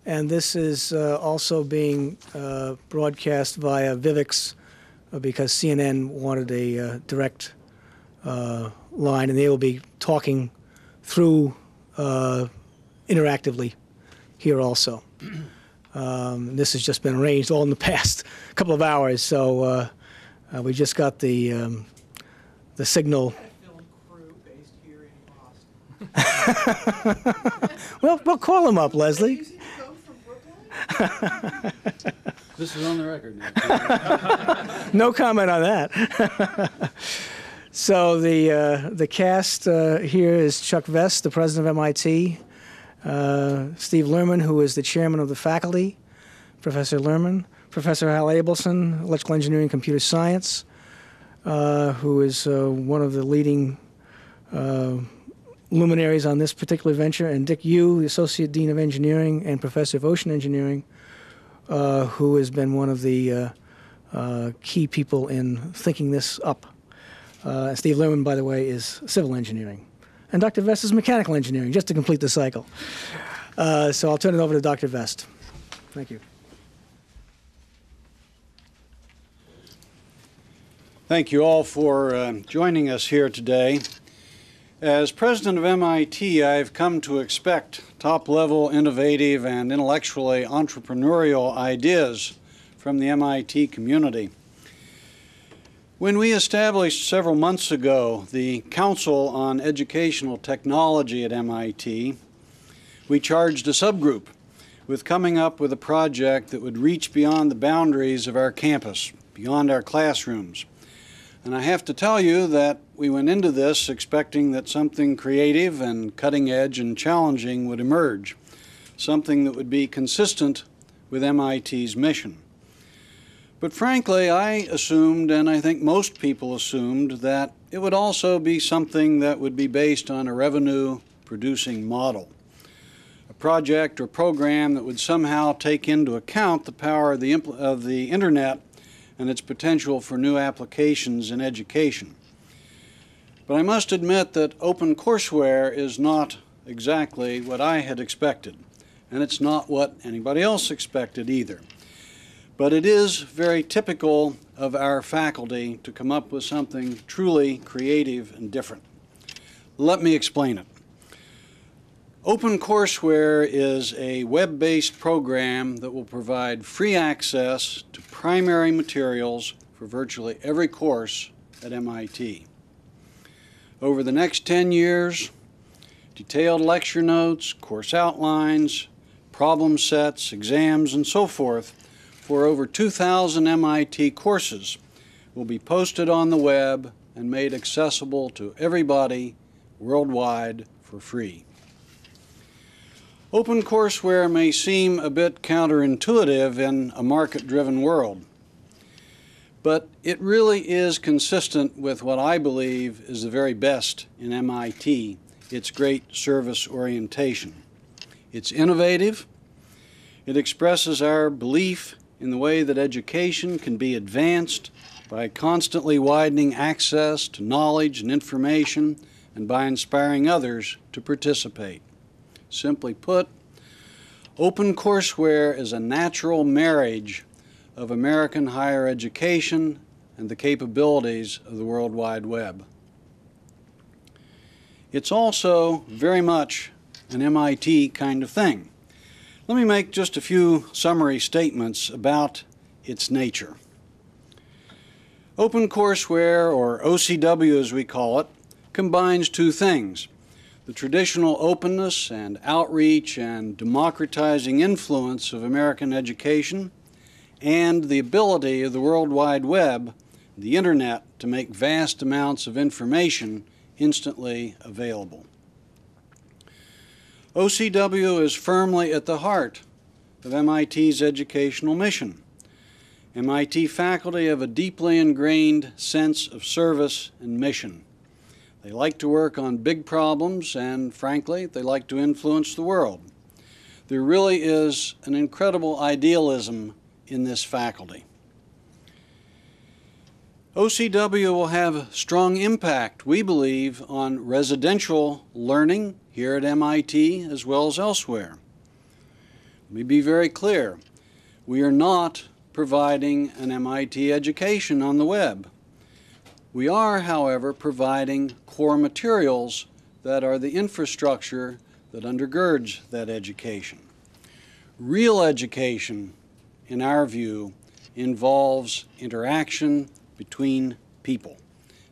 And this is also being broadcast via Vivix because CNN wanted a direct line, and they will be talking through interactively here also. This has just been arranged all in the past couple of hours, so we just got the signal. Based here in Boston. Well, we'll call them up, Leslie. This is on the record now. No comment on that. So the cast here is Chuck Vest, the president of MIT, Steve Lehrman, who is the chairman of the faculty, Professor Lehrman, Professor Hal Abelson, electrical engineering, computer science, who is one of the leading luminaries on this particular venture, and Dick Yu, the associate dean of engineering and professor of ocean engineering, who has been one of the key people in thinking this up. Steve Lehrman, by the way, is civil engineering. And Dr. Vest is mechanical engineering, just to complete the cycle. So I'll turn it over to Dr. Vest. Thank you. Thank you all for joining us here today. As president of MIT, I've come to expect top-level, innovative, and intellectually entrepreneurial ideas from the MIT community. When we established several months ago the Council on Educational Technology at MIT, we charged a subgroup with coming up with a project that would reach beyond the boundaries of our campus, beyond our classrooms. And I have to tell you that we went into this expecting that something creative and cutting edge and challenging would emerge, something that would be consistent with MIT's mission. But frankly, I assumed, and I think most people assumed, that it would also be something that would be based on a revenue-producing model, a project or program that would somehow take into account the power of the Internet and its potential for new applications in education. But I must admit that OpenCourseWare is not exactly what I had expected, and it's not what anybody else expected either. But it is very typical of our faculty to come up with something truly creative and different. Let me explain it. OpenCourseWare is a web-based program that will provide free access to primary materials for virtually every course at MIT. Over the next 10 years, detailed lecture notes, course outlines, problem sets, exams, and so forth for over 2,000 MIT courses will be posted on the web and made accessible to everybody worldwide for free. OpenCourseWare may seem a bit counterintuitive in a market-driven world, but it really is consistent with what I believe is the very best in MIT, its great service orientation. It's innovative. It expresses our belief in the way that education can be advanced by constantly widening access to knowledge and information and by inspiring others to participate. Simply put, OpenCourseWare is a natural marriage of American higher education and the capabilities of the World Wide Web. It's also very much an MIT kind of thing. Let me make just a few summary statements about its nature. OpenCourseWare, or OCW as we call it, combines two things: the traditional openness and outreach and democratizing influence of American education, and the ability of the World Wide Web, the Internet, to make vast amounts of information instantly available. OCW is firmly at the heart of MIT's educational mission. MIT faculty have a deeply ingrained sense of service and mission. They like to work on big problems, and frankly, they like to influence the world. There really is an incredible idealism in this faculty. OCW will have a strong impact, we believe, on residential learning here at MIT as well as elsewhere. Let me be very clear. We are not providing an MIT education on the web. We are, however, providing core materials that are the infrastructure that undergirds that education. Real education, in our view, involves interaction between people.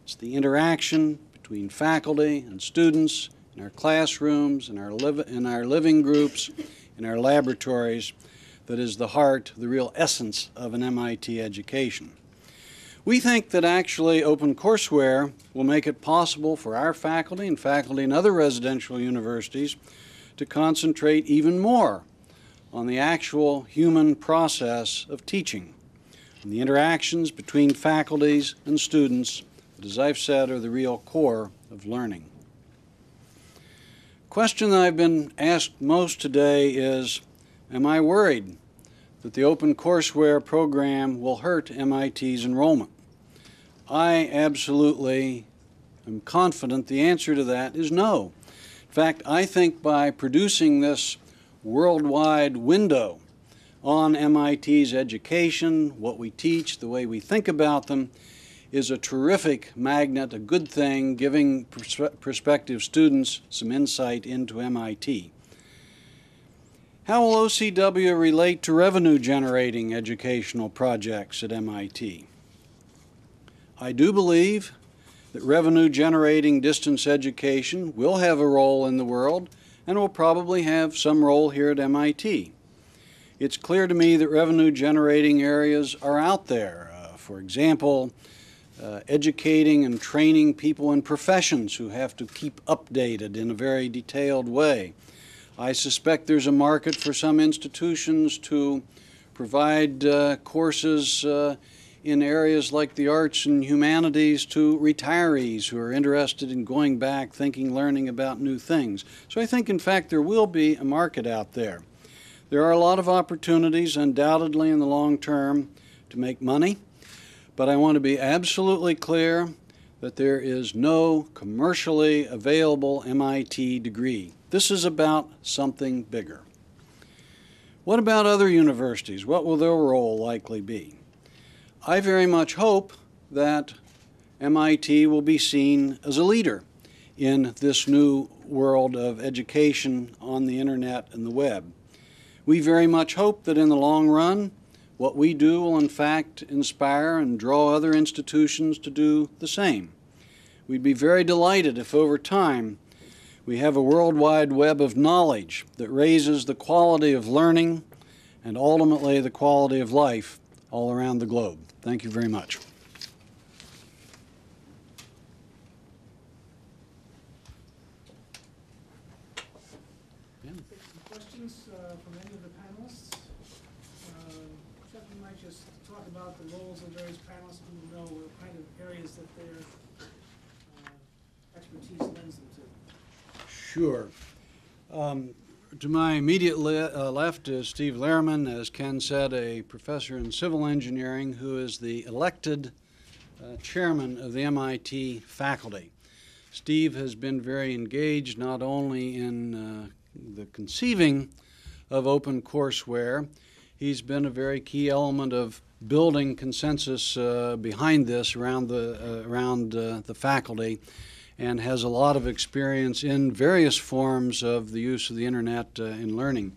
It's the interaction between faculty and students in our classrooms, in our living groups, in our laboratories, that is the heart, the real essence of an MIT education. We think that actually OpenCourseWare will make it possible for our faculty and faculty in other residential universities to concentrate even more on the actual human process of teaching and the interactions between faculties and students that, as I've said, are the real core of learning. The question that I've been asked most today is, am I worried that the OpenCourseWare program will hurt MIT's enrollment? I absolutely am confident the answer to that is no. In fact, I think by producing this worldwide window on MIT's education, what we teach, the way we think about them, is a terrific magnet, a good thing, giving prospective students some insight into MIT. How will OCW relate to revenue-generating educational projects at MIT? I do believe that revenue-generating distance education will have a role in the world and will probably have some role here at MIT. It's clear to me that revenue-generating areas are out there. For example, educating and training people in professions who have to keep updated in a very detailed way. I suspect there's a market for some institutions to provide courses in areas like the arts and humanities to retirees who are interested in going back, thinking, learning about new things. So I think, in fact, there will be a market out there. There are a lot of opportunities, undoubtedly, in the long term to make money, but I want to be absolutely clear that there is no commercially available MIT degree. This is about something bigger. What about other universities? What will their role likely be? I very much hope that MIT will be seen as a leader in this new world of education on the internet and the web. We very much hope that in the long run, what we do will in fact inspire and draw other institutions to do the same. We'd be very delighted if over time we have a worldwide web of knowledge that raises the quality of learning and ultimately the quality of life all around the globe. Thank you very much. Questions from any of the panelists? Chuck, you might just talk about the roles of various panelists who know what kind of areas that their expertise lends them to. Sure. To my immediate left is Steve Lehrman, as Ken said, a professor in civil engineering who is the elected chairman of the MIT faculty. Steve has been very engaged not only in the conceiving of OpenCourseWare, he's been a very key element of building consensus behind this around the faculty, and has a lot of experience in various forms of the use of the internet in learning.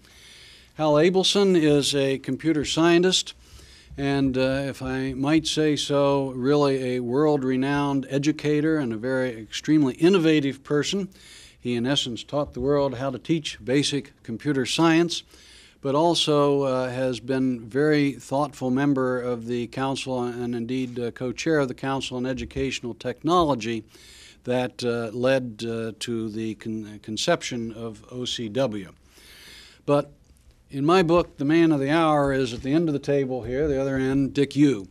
Hal Abelson is a computer scientist and, if I might say so, really a world-renowned educator and a very extremely innovative person. He, in essence, taught the world how to teach basic computer science, but also has been a very thoughtful member of the Council and indeed co-chair of the Council on Educational Technology that led to the conception of OCW. But in my book, the man of the hour is at the end of the table here, the other end, Dick Yu.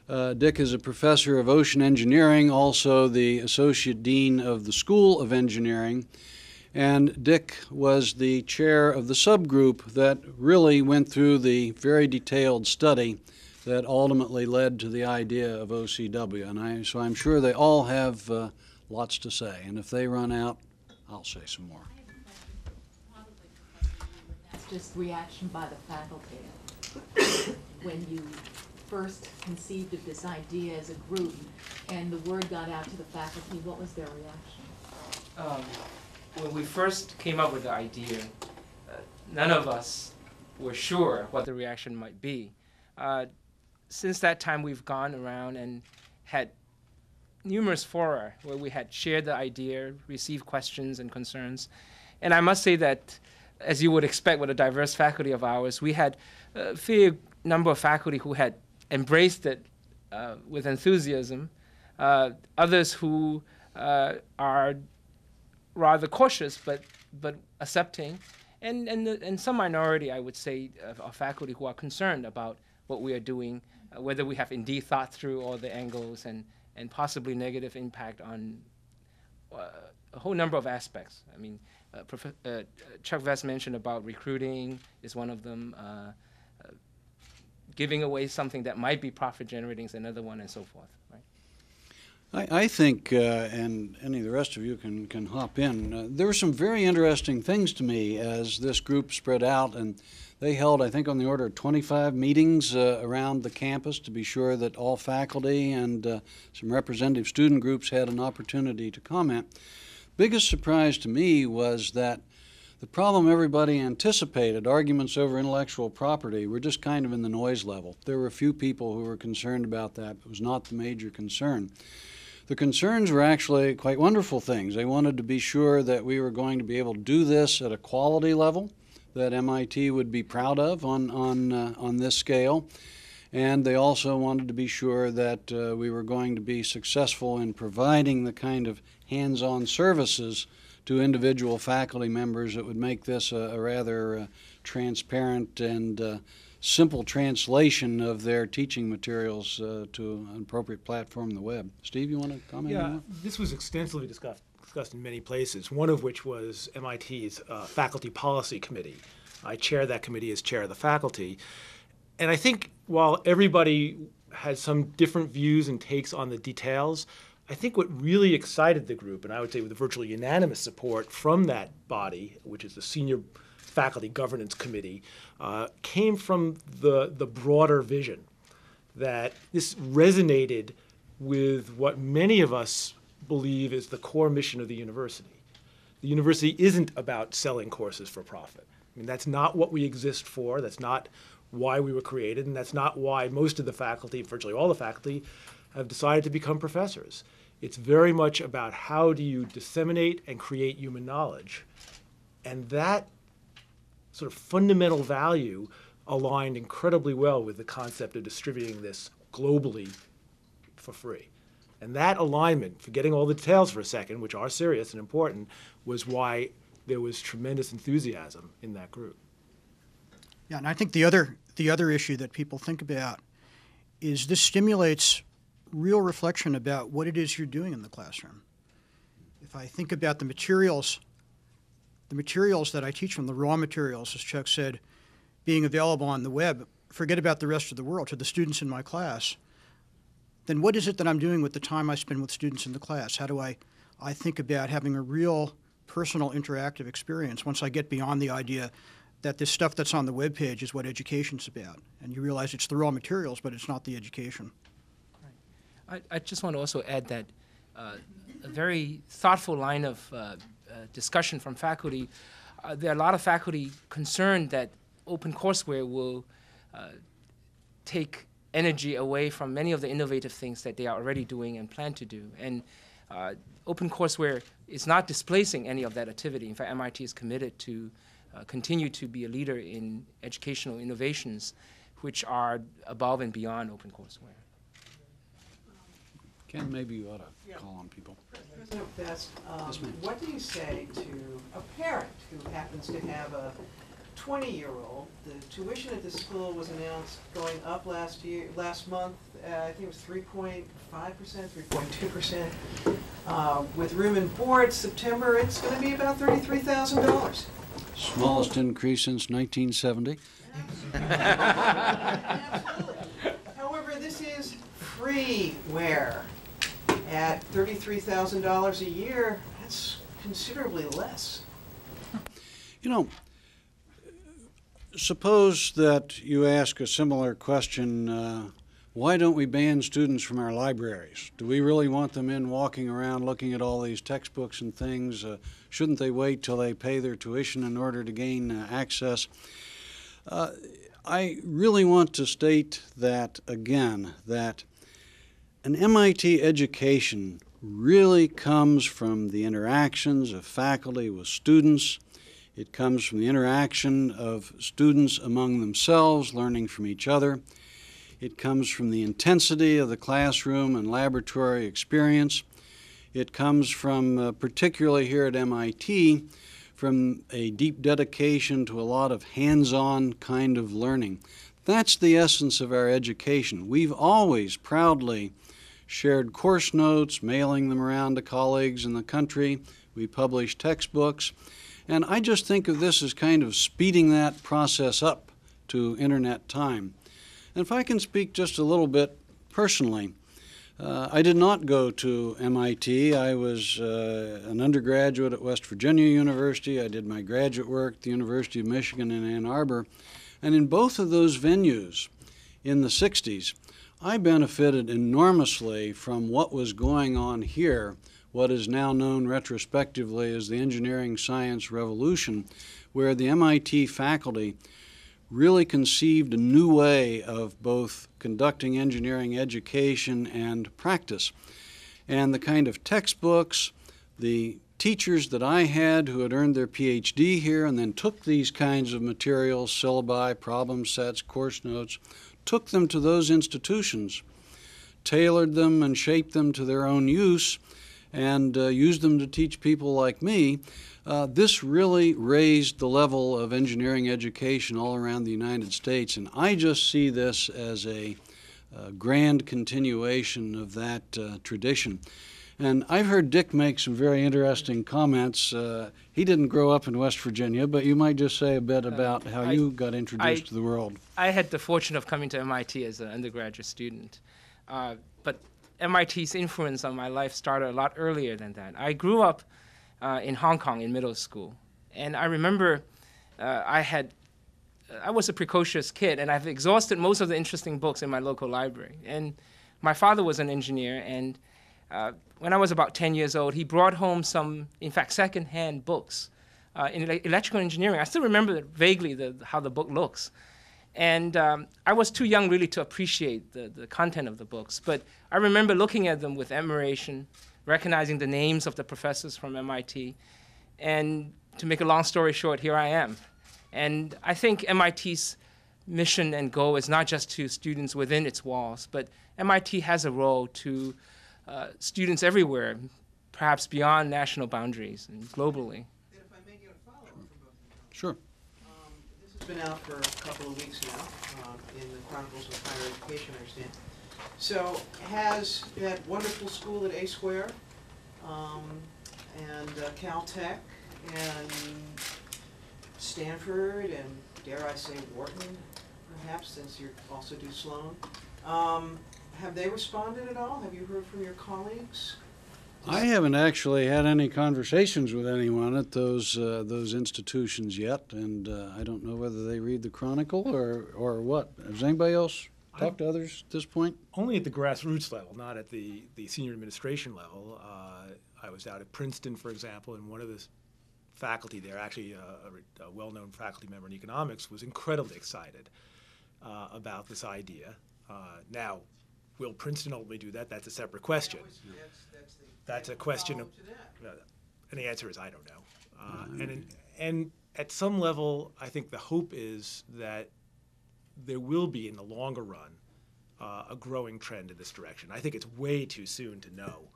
Dick is a professor of ocean engineering, also the associate dean of the School of Engineering, and Dick was the chair of the subgroup that really went through the very detailed study that ultimately led to the idea of OCW. And so I'm sure they all have lots to say, and if they run out, I'll say some more. I have a question, probably for Professor Yu with that. just reaction by the faculty when you first conceived of this idea as a group and the word got out to the faculty? What was their reaction? When we first came up with the idea, none of us were sure what the reaction might be. Since that time, we've gone around and had numerous fora where we had shared the idea, received questions and concerns. And I must say that, as you would expect with a diverse faculty of ours, we had a fair number of faculty who had embraced it with enthusiasm, others who are rather cautious but accepting, and some minority, I would say, of faculty who are concerned about what we are doing, whether we have indeed thought through all the angles and possibly negative impact on a whole number of aspects. I mean, Chuck Vest mentioned about recruiting is one of them. Giving away something that might be profit generating is another one, and so forth. Right? I think, and any of the rest of you can hop in, there were some very interesting things to me as this group spread out, and they held, I think, on the order of 25 meetings around the campus to be sure that all faculty and some representative student groups had an opportunity to comment. Biggest surprise to me was that the problem everybody anticipated, arguments over intellectual property, were just kind of in the noise level. There were a few people who were concerned about that. It was not the major concern. The concerns were actually quite wonderful things. They wanted to be sure that we were going to be able to do this at a quality level that MIT would be proud of on this scale. And they also wanted to be sure that we were going to be successful in providing the kind of hands-on services to individual faculty members that would make this a rather transparent and simple translation of their teaching materials to an appropriate platform on the web. Steve, you want to comment on that? This was extensively discussed in many places, one of which was MIT's Faculty Policy Committee. I chair that committee as chair of the faculty. And I think while everybody had some different views and takes on the details, I think what really excited the group, and I would say with virtually unanimous support from that body, which is the Senior Faculty Governance Committee, came from the broader vision that this resonated with what many of us believe is the core mission of the university. The university isn't about selling courses for profit. I mean, that's not what we exist for. That's not why we were created, and that's not why most of the faculty, virtually all the faculty, have decided to become professors. It's very much about how do you disseminate and create human knowledge. And that sort of fundamental value aligned incredibly well with the concept of distributing this globally for free. And that alignment, forgetting all the details for a second, which are serious and important, was why there was tremendous enthusiasm in that group. Yeah, and I think the other issue that people think about is this stimulates real reflection about what it is you're doing in the classroom. If I think about the materials that I teach from, the raw materials, as Chuck said, being available on the web, forget about the rest of the world, to the students in my class, then what is it that I'm doing with the time I spend with students in the class? How do I think about having a real personal interactive experience once I get beyond the idea that this stuff that's on the web page is what education's about, and you realize it's the raw materials, but it's not the education. I just want to also add that a very thoughtful line of discussion from faculty. There are a lot of faculty concerned that OpenCourseWare will take energy away from many of the innovative things that they are already doing and plan to do. And OpenCourseWare is not displacing any of that activity. In fact, MIT is committed to continue to be a leader in educational innovations which are above and beyond OpenCourseWare. Ken, maybe you ought to call on people. President Vest, what do you say to a parent who happens to have a 20-year-old? The tuition at the school was announced going up last month. I think it was 3.5%, 3.2%. With room and board, September, it's going to be about $33,000. Smallest increase since 1970. Absolutely. However, this is freeware. At $33,000 a year, that's considerably less. You know, suppose that you ask a similar question, why don't we ban students from our libraries? Do we really want them in walking around looking at all these textbooks and things? Shouldn't they wait till they pay their tuition in order to gain access? I really want to state that, again, that an MIT education really comes from the interactions of faculty with students. It comes from the interaction of students among themselves, learning from each other. It comes from the intensity of the classroom and laboratory experience. It comes from, particularly here at MIT, from a deep dedication to a lot of hands-on kind of learning. That's the essence of our education. We've always proudly shared course notes, mailing them around to colleagues in the country. We publish textbooks. And I just think of this as kind of speeding that process up to internet time. And if I can speak just a little bit personally, I did not go to MIT. I was an undergraduate at West Virginia University. I did my graduate work at the University of Michigan in Ann Arbor. And in both of those venues in the 60s, I benefited enormously from what was going on here, what is now known retrospectively as the engineering science revolution, where the MIT faculty really conceived a new way of both conducting engineering education and practice. And the kind of textbooks, the teachers that I had who had earned their PhD here and then took these kinds of materials, syllabi, problem sets, course notes, took them to those institutions, tailored them and shaped them to their own use, and used them to teach people like me. This really raised the level of engineering education all around the United States, and I just see this as a grand continuation of that tradition. And I've heard Dick make some very interesting comments. He didn't grow up in West Virginia, but you might just say a bit about how you got introduced to the world. I had the fortune of coming to MIT as an undergraduate student, but MIT's influence on my life started a lot earlier than that. I grew up in Hong Kong in middle school, and I remember I was a precocious kid, and I've exhausted most of the interesting books in my local library. And my father was an engineer, and when I was about 10 years old, he brought home some, in fact, second-hand books in electrical engineering. I still remember vaguely how the book looks. And I was too young really to appreciate the content of the books, but I remember looking at them with admiration, recognizing the names of the professors from MIT. And to make a long story short, here I am. And I think MIT's mission and goal is not just to students within its walls, but MIT has a role to students everywhere, perhaps beyond national boundaries and globally. If I may get a follow-up from both of you. Sure. This has been out for a couple of weeks now in the Chronicles of Higher Education, I understand. So has that wonderful school at A Square and Caltech and Stanford and, dare I say, Wharton, perhaps, since you also do Sloan, have they responded at all? Have you heard from your colleagues? I haven't actually had any conversations with anyone at those institutions yet, and I don't know whether they read the Chronicle or what. Has anybody else talked to others at this point? Only at the grassroots level, not at the senior administration level. I was out at Princeton, for example, and one of the faculty there, actually a well-known faculty member in economics, was incredibly excited about this idea. Now, will Princeton ultimately do that? That's a separate question. That's a question of, and the answer is I don't know. And at some level, I think the hope is that there will be, in the longer run, a growing trend in this direction. I think it's way too soon to know.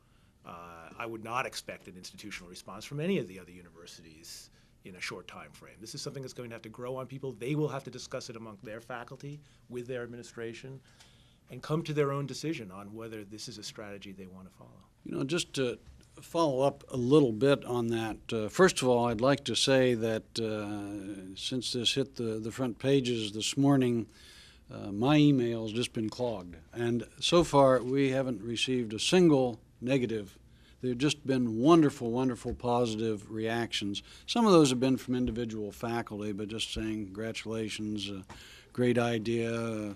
I would not expect an institutional response from any of the other universities in a short time frame. This is something that's going to have to grow on people. They will have to discuss it among their faculty, with their administration, and come to their own decision on whether this is a strategy they want to follow. You know, just to follow up a little bit on that, first of all, I'd like to say that since this hit the front pages this morning, my email's just been clogged. And so far, we haven't received a single negative There have just been wonderful, wonderful positive reactions. Some of those have been from individual faculty, but just saying congratulations, great idea,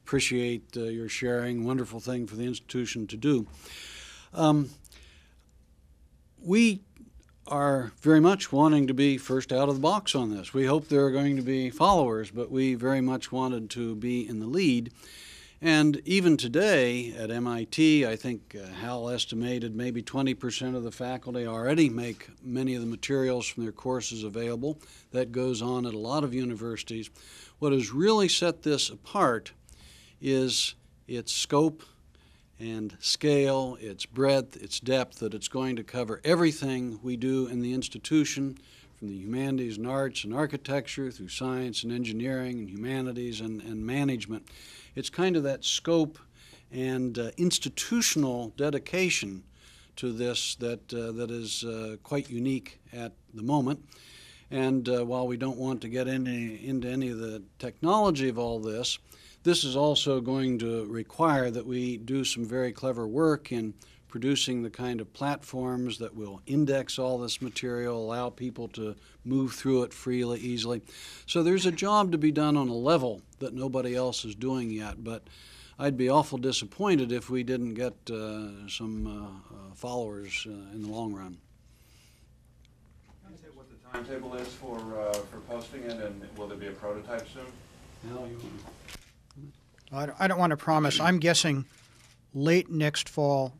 appreciate your sharing, wonderful thing for the institution to do. We are very much wanting to be first out of the box on this. We hope there are going to be followers, but we very much wanted to be in the lead. And even today at MIT, I think Hal estimated maybe 20% of the faculty already make many of the materials from their courses available. That goes on at a lot of universities. What has really set this apart is its scope and scale, its breadth, its depth, that it's going to cover everything we do in the institution, from the humanities and arts and architecture through science and engineering and humanities and management. It's kind of that scope and institutional dedication to this that is quite unique at the moment. And while we don't want to get into any of the technology of all this, this is also going to require that we do some very clever work in producing the kind of platforms that will index all this material, allow people to move through it freely, easily. So there's a job to be done on a level that nobody else is doing yet, but I'd be awful disappointed if we didn't get some followers in the long run. Can you say what the timetable is for posting it, and will there be a prototype soon? Hal, you want I don't want to promise. I'm guessing late next fall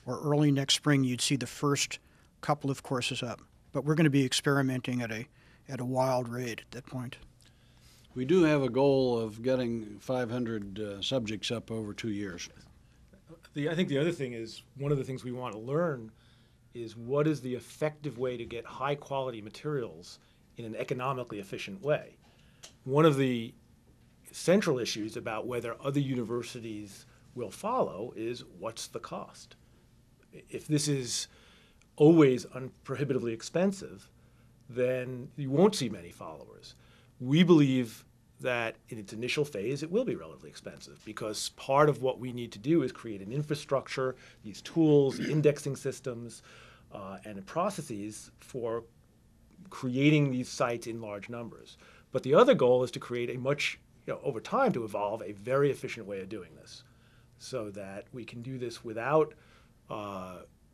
or early next spring you'd see the first couple of courses up. But we're going to be experimenting at a wild rate at that point. We do have a goal of getting 500 subjects up over 2 years. I think the other thing is, one of the things we want to learn is what is the effective way to get high quality materials in an economically efficient way. One of the central issues about whether other universities will follow is, what's the cost? If this is always unprohibitively expensive, then you won't see many followers. We believe that in its initial phase it will be relatively expensive, because part of what we need to do is create an infrastructure, these tools, the indexing systems, and processes for creating these sites in large numbers. But the other goal is to create a much, over time, to evolve a very efficient way of doing this, so that we can do this without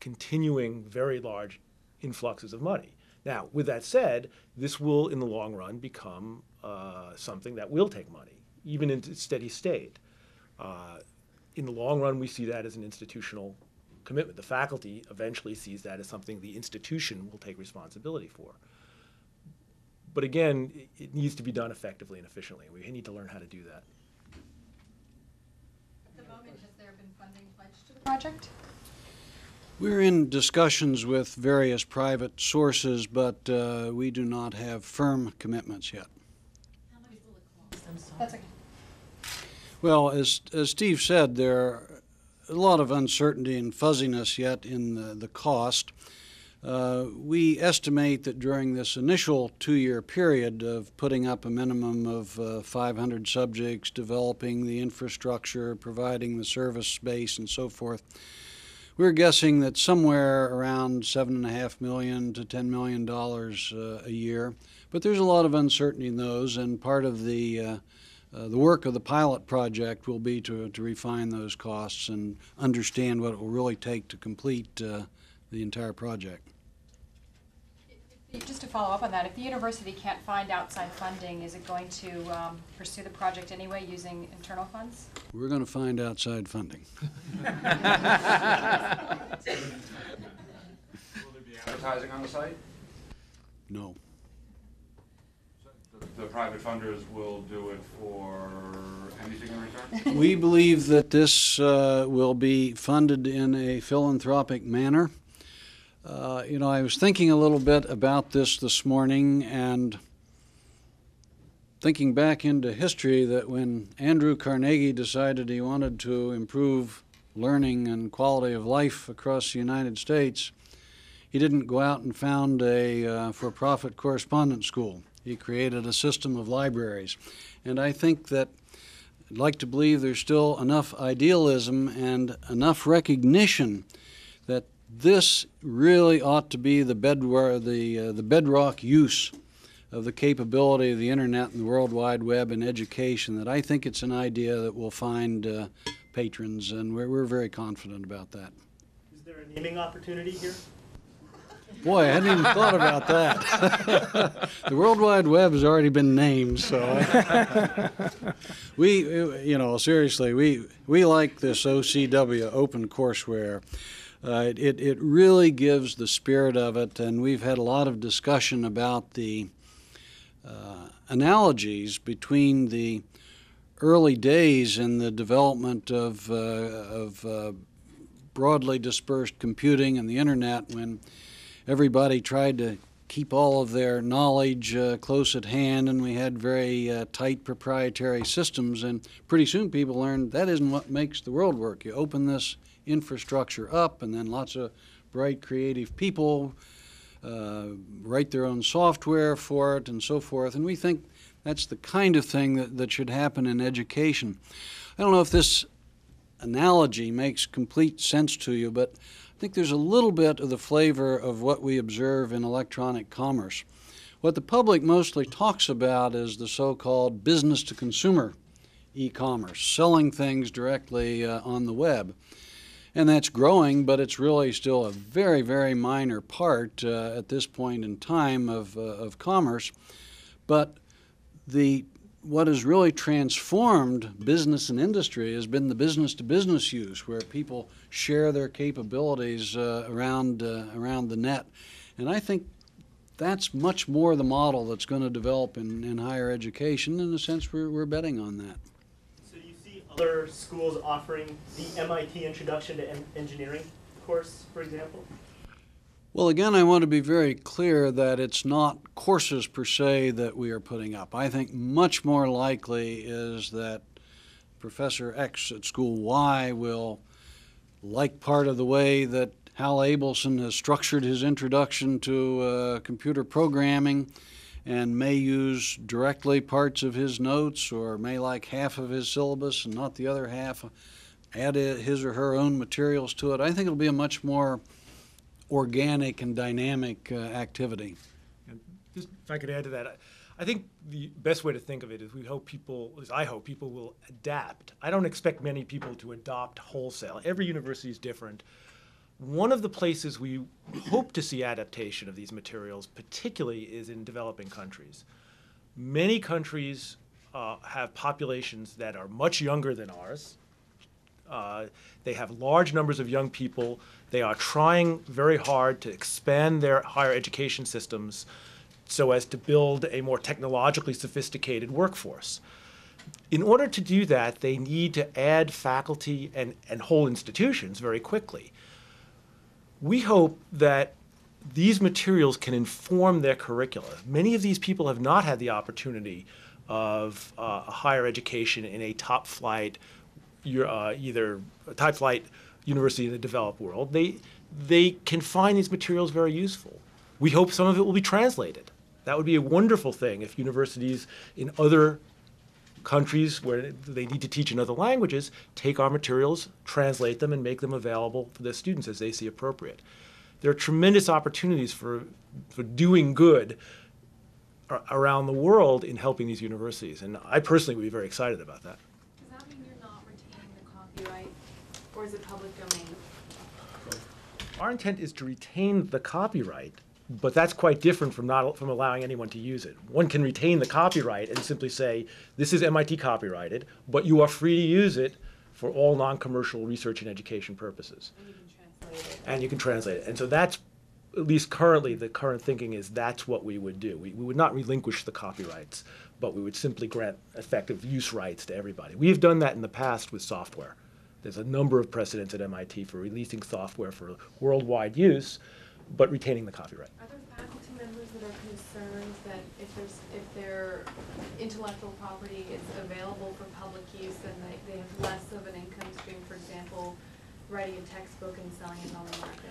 continuing very large influxes of money. Now, with that said, this will, in the long run, become something that will take money, even in steady state. In the long run, we see that as an institutional commitment. The faculty eventually sees that as something the institution will take responsibility for. But again, it needs to be done effectively and efficiently. We need to learn how to do that. At the moment, has there been funding pledged to the project? We're in discussions with various private sources, but we do not have firm commitments yet. How much will it cost? I'm sorry. That's okay. Well, as Steve said, there are a lot of uncertainty and fuzziness yet in the cost. We estimate that during this initial 2-year period of putting up a minimum of 500 subjects, developing the infrastructure, providing the service space, and so forth, we're guessing that somewhere around $7.5 million to $10 million a year. But there's a lot of uncertainty in those, and part of the work of the pilot project will be to refine those costs and understand what it will really take to complete the entire project. Just to follow up on that, if the university can't find outside funding, is it going to pursue the project anyway using internal funds? We're going to find outside funding. Will there be advertising on the site? No. So the private funders will do it for anything in return? We believe that this will be funded in a philanthropic manner. I was thinking a little bit about this morning, and thinking back into history, that when Andrew Carnegie decided he wanted to improve learning and quality of life across the United States, he didn't go out and found a for-profit correspondence school. He created a system of libraries. And I think that I'd like to believe there's still enough idealism and enough recognition that this really ought to be the bedrock use of the capability of the internet and the World Wide Web in education, that I think it's an idea that will find patrons, and we're very confident about that. Is there a naming opportunity here? Boy, I hadn't even thought about that. The World Wide Web has already been named, so seriously, we like this OCW, OpenCourseWare. It really gives the spirit of it, and we've had a lot of discussion about the analogies between the early days in the development of broadly dispersed computing and the internet, when everybody tried to keep all of their knowledge close at hand, and we had very tight proprietary systems, and pretty soon people learned that isn't what makes the world work. You open this infrastructure up, and then lots of bright, creative people write their own software for it and so forth, and we think that's the kind of thing that should happen in education. I don't know if this analogy makes complete sense to you, but I think there's a little bit of the flavor of what we observe in electronic commerce. What the public mostly talks about is the so-called business-to-consumer e-commerce, selling things directly on the web. And that's growing, but it's really still a very, very minor part at this point in time of commerce. But what has really transformed business and industry has been the business-to-business use, where people share their capabilities around the net. And I think that's much more the model that's going to develop in higher education. In a sense, we're betting on that. So you see other schools offering the MIT Introduction to Engineering course, for example? Well, again, I want to be very clear that it's not courses per se that we are putting up. I think much more likely is that Professor X at School Y will like part of the way that Hal Abelson has structured his introduction to computer programming, and may use directly parts of his notes, or may like half of his syllabus and not the other half, add his or her own materials to it. I think it'll be a much more organic and dynamic activity. And just, if I could add to that, I think the best way to think of it is I hope people will adapt. I don't expect many people to adopt wholesale. Every university is different. One of the places we hope to see adaptation of these materials, particularly, is in developing countries. Many countries have populations that are much younger than ours. They have large numbers of young people. They are trying very hard to expand their higher education systems so as to build a more technologically sophisticated workforce. In order to do that, they need to add faculty and whole institutions very quickly. We hope that these materials can inform their curricula. Many of these people have not had the opportunity of a higher education in a top-flight either a top-flight university in the developed world. They can find these materials very useful. We hope some of it will be translated. That would be a wonderful thing if universities in other countries where they need to teach in other languages take our materials, translate them, and make them available for their students as they see appropriate. There are tremendous opportunities for doing good around the world in helping these universities, and I personally would be very excited about that. Does that mean you're not retaining the copyright, or is it public domain? Our intent is to retain the copyright, but that's quite different from allowing anyone to use it. One can retain the copyright and simply say, this is MIT copyrighted, but you are free to use it for all non-commercial research and education purposes. And you can translate it. And you can translate it. And so that's, at least currently, the current thinking is that's what we would do. We would not relinquish the copyrights, but we would simply grant effective use rights to everybody. We have done that in the past with software. There's a number of precedents at MIT for releasing software for worldwide use, but retaining the copyright. Are there faculty members that are concerned that if their intellectual property is available for public use, then they have less of an income stream, for example, writing a textbook and selling it on the market?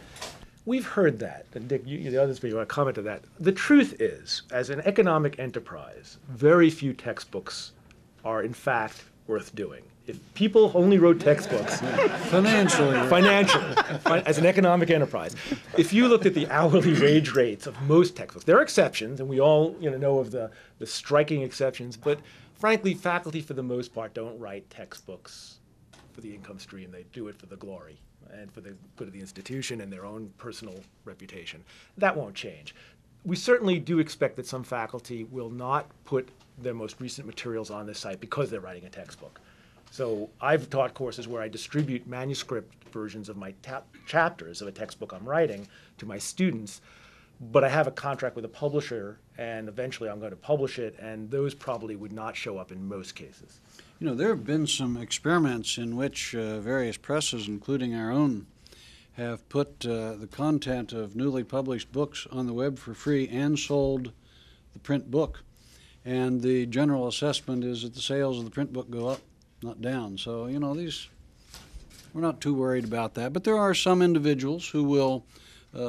We've heard that, and Dick, the other speaker, want to comment to that. The truth is, as an economic enterprise, very few textbooks are in fact worth doing. If people only wrote textbooks, Financially. As an economic enterprise, if you looked at the hourly wage rates of most textbooks, there are exceptions, and we all know of the striking exceptions, but frankly, faculty for the most part don't write textbooks for the income stream. They do it for the glory and for the good of the institution and their own personal reputation. That won't change. We certainly do expect that some faculty will not put their most recent materials on this site because they're writing a textbook. So I've taught courses where I distribute manuscript versions of my chapters of a textbook I'm writing to my students, but I have a contract with a publisher, and eventually I'm going to publish it, and those probably would not show up in most cases. You know, there have been some experiments in which various presses, including our own, have put the content of newly published books on the web for free and sold the print book. And the general assessment is that the sales of the print book go up, not down. So, you know, we're not too worried about that. But there are some individuals who will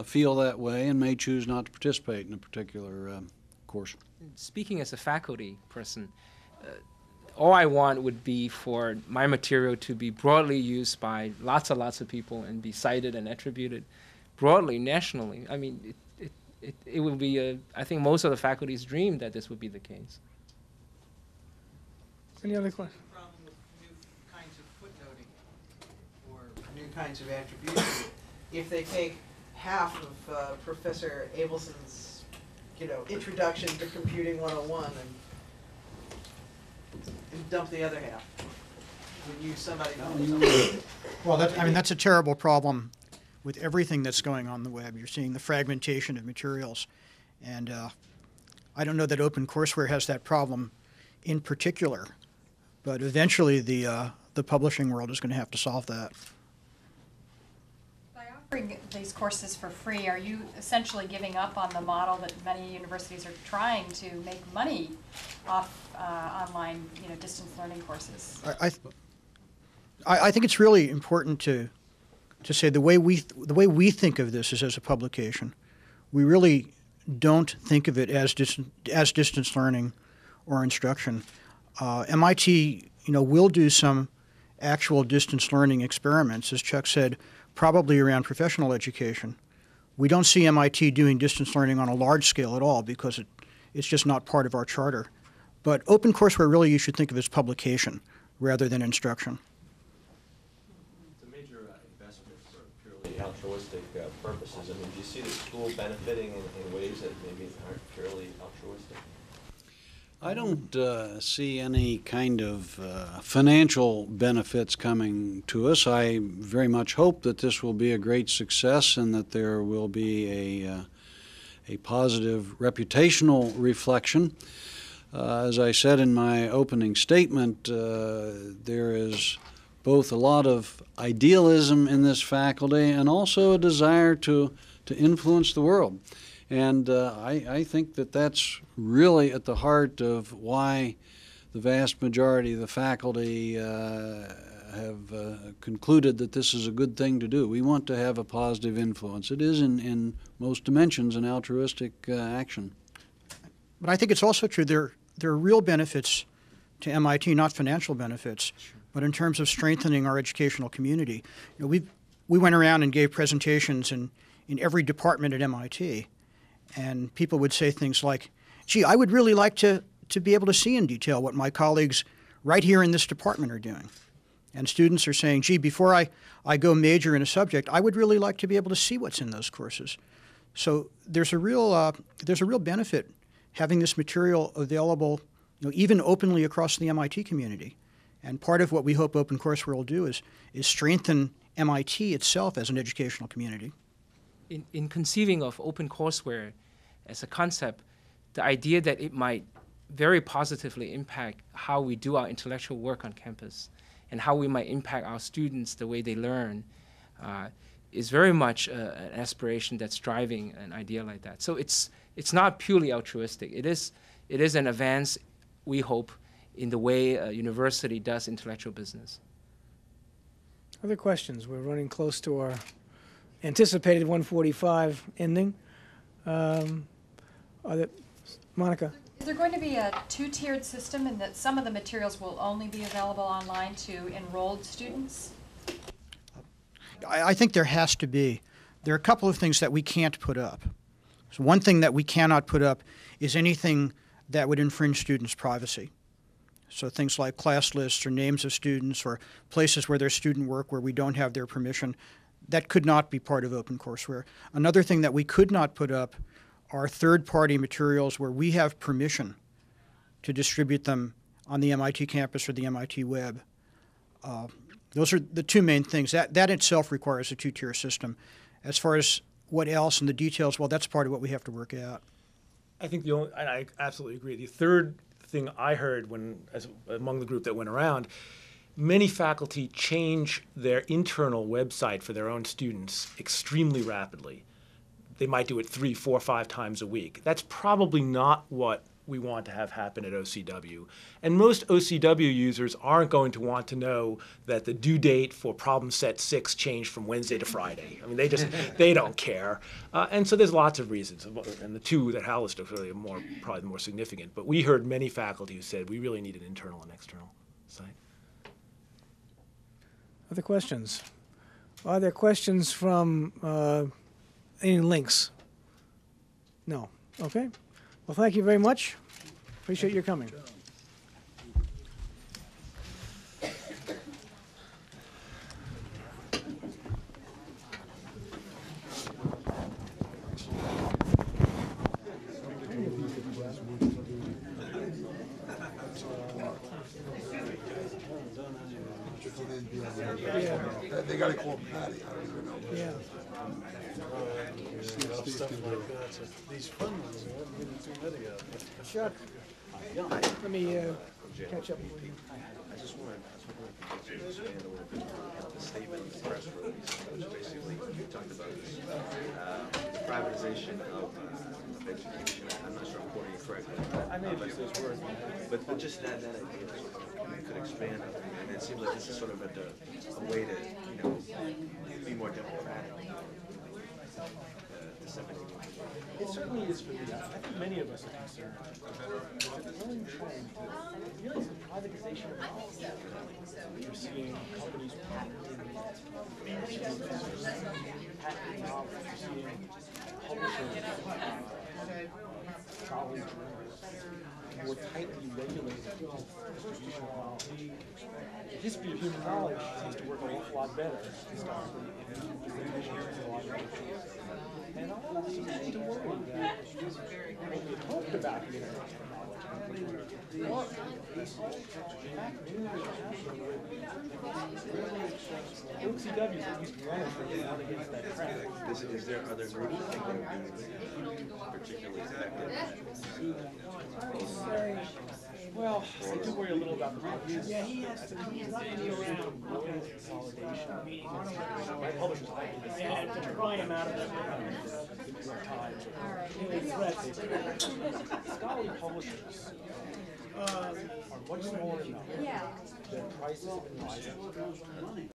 feel that way and may choose not to participate in a particular course. Speaking as a faculty person, all I want would be for my material to be broadly used by lots of people and be cited and attributed broadly, nationally. I mean, it would be, I think most of the faculty's dream that this would be the case. Any other questions? Problem with new kinds of footnoting or new kinds of attribution. If they take half of Professor Abelson's, introduction to Computing 101 and dump the other half, would use somebody else. Well, that's a terrible problem with everything that's going on the web. You're seeing the fragmentation of materials, and I don't know that OpenCourseWare has that problem in particular, but eventually the publishing world is going to have to solve that. By offering these courses for free, are you essentially giving up on the model that many universities are trying to make money off online, distance learning courses? I think it's really important to say the way we think of this is as a publication. We really don't think of it as distance learning or instruction. MIT, will do some actual distance learning experiments, as Chuck said, probably around professional education. We don't see MIT doing distance learning on a large scale at all because it's just not part of our charter. But OpenCourseWare, really, you should think of as publication rather than instruction. It's a major investment for purely altruistic purposes. I mean, do you see the school benefiting in ways that maybe aren't purely altruistic? I don't see any kind of financial benefits coming to us. I very much hope that this will be a great success and that there will be a positive reputational reflection. As I said in my opening statement, there is both a lot of idealism in this faculty and also a desire to influence the world. And I think that that's really at the heart of why the vast majority of the faculty have concluded that this is a good thing to do. We want to have a positive influence. It is in most dimensions an altruistic action. But I think it's also true there are real benefits to MIT, not financial benefits, but in terms of strengthening our educational community. We went around and gave presentations in every department at MIT. And people would say things like, gee, I would really like to be able to see in detail what my colleagues right here in this department are doing. And students are saying, gee, before I go major in a subject, I would really like to be able to see what's in those courses. So there's a real benefit having this material available, even openly across the MIT community. And part of what we hope OpenCourseWare will do is strengthen MIT itself as an educational community. In conceiving of OpenCourseWare as a concept, the idea that it might very positively impact how we do our intellectual work on campus and how we might impact our students, the way they learn, is very much an aspiration that's driving an idea like that. So it's not purely altruistic. It is an advance, we hope, in the way a university does intellectual business. Other questions? We're running close to our anticipated 1:45 ending. Monica? Is there going to be a two-tiered system in that some of the materials will only be available online to enrolled students? I think there has to be. There are a couple of things that we can't put up. So one thing that we cannot put up is anything that would infringe students' privacy. So things like class lists or names of students or places where there's student work where we don't have their permission, that could not be part of OpenCourseWare. Another thing that we could not put up are third-party materials where we have permission to distribute them on the MIT campus or the MIT web. Those are the two main things. That itself requires a two-tier system. As far as what else and the details, well, that's part of what we have to work out. I think I absolutely agree. The third thing I heard among the group that went around, many faculty change their internal website for their own students extremely rapidly. They might do it 3, 4, 5 times a week. That's probably not what we want to have happen at OCW. And most OCW users aren't going to want to know that the due date for problem set 6 changed from Wednesday to Friday. I mean, they don't care. And so there's lots of reasons. And the two that Hal listed are really probably the more significant. But we heard many faculty who said we really need an internal and external site. Other questions? Are there questions from any links? No. Okay. Well, thank you very much. Appreciate your coming. They got to call Patty. I don't even know. Yeah. Stuff like that. So these fun ones, I haven't given too many of them. Chuck, let me catch up with you. I just wanted to expand a little bit on the statement in the press release, which basically you talked about this, the privatization of education. I'm not sure I'm quoting it correctly. I may have used those words. But just that idea, you could expand on it. And it seems like this is sort of a way to, be more democratic. It certainly is for me. I think many of us are concerned. It's a growing trend to realize the privatization of knowledge. You're seeing companies patenting knowledge. You're seeing publishers, scholarly journals, more tightly regulated distribution of knowledge. The history of human knowledge seems to work an awful lot better historically if you sharing a lot of issues. And I also tend to worry that what we had hoped about the international knowledge, OCW is at least one of them out against that trend. Is there other groups that think that would be particularly effective? Well, I do worry a little about the publishers. Yeah, he's not going to be around looking at consolidation. My publishers and to pry him out of that scholarly publishers are much smaller now. Their prices have been rising.